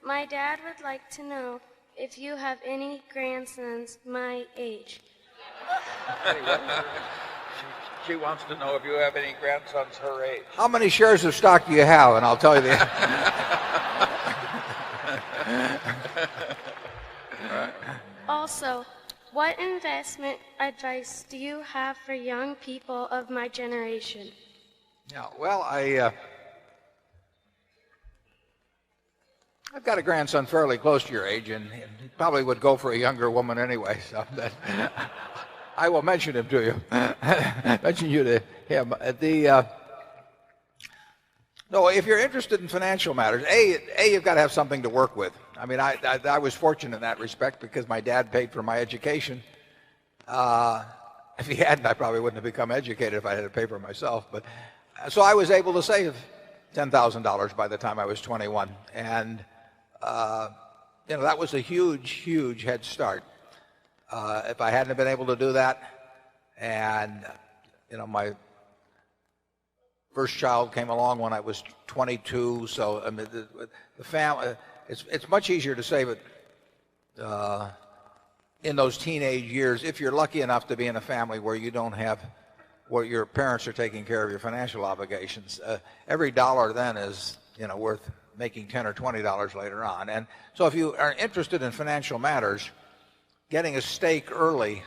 My dad would like to know if you have any grandsons my age. She wants to know if you have any grandsons her age. How many shares of stock do you have? And I'll tell you the Also, what investment advice do you have for young people of my generation? Yeah, well, I've got a grandson fairly close to your age, and he probably would go for a younger woman anyway. So that I will mention him to you. Mention you to him. No, if you're interested in financial matters, you've got to have something to work with. I mean, I was fortunate in that respect because my dad paid for my education. If he hadn't, I probably wouldn't have become educated if I had to pay for it myself. But so I was able to save $10,000 by the time I was 21, and that was a huge head start. If I hadn't been able to do that, and my first child came along when I was 22, so I mean the family, it's much easier to save it in those teenage years if you're lucky enough to be in a family where you don't have where your parents are taking care of your financial obligations. Every dollar then is worth making $10 or $20 later on. And so if you are interested in financial matters, getting a stake early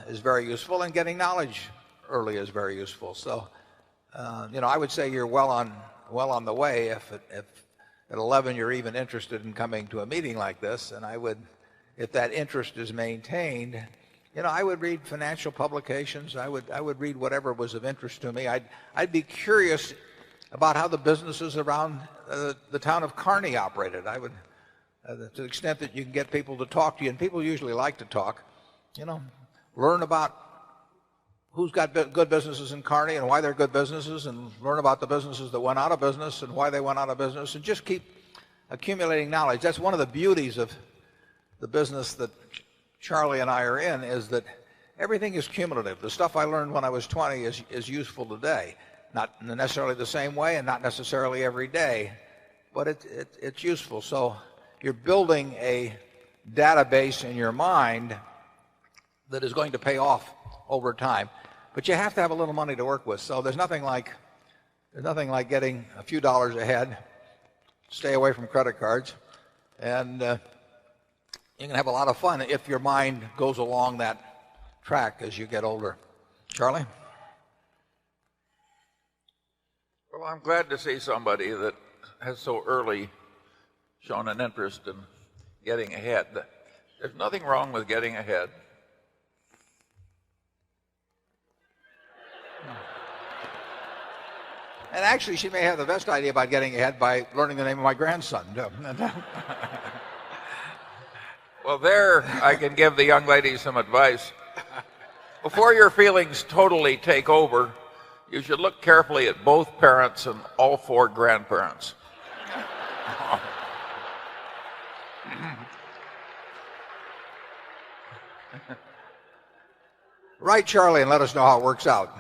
is very useful, and getting knowledge early is very useful. So I would say you're well on the way if at 11 you're even interested in coming to a meeting like this. And I would, if that interest is maintained, I would read financial publications. I would read whatever was of interest to me. I'd be curious about how the businesses around the town of Kearney operated. I would, to the extent that you can get people to talk to you, and people usually like to talk, learn about who's got good businesses in Kearney and why they're good businesses, and learn about the businesses that went out of business and why they went out of business, and just keep accumulating knowledge. That's one of the beauties of the business that Charlie and I are in, is that everything is cumulative. The stuff I learned when I was 20 is useful today. Not necessarily the same way and not necessarily every day, but it's useful. So you're building a database in your mind that is going to pay off over time. But you have to have a little money to work with. So there's nothing like getting a few dollars ahead, stay away from credit cards, and you can have a lot of fun if your mind goes along that track as you get older. Charlie? Well, I'm glad to see somebody that has so early shown an interest in getting ahead. There's nothing wrong with getting ahead. And actually, she may have the best idea about getting ahead by learning the name of my grandson. Well, there I can give the young lady some advice. Before your feelings totally take over, you should look carefully at both parents and all four grandparents. Write Charlie and let us know how it works out.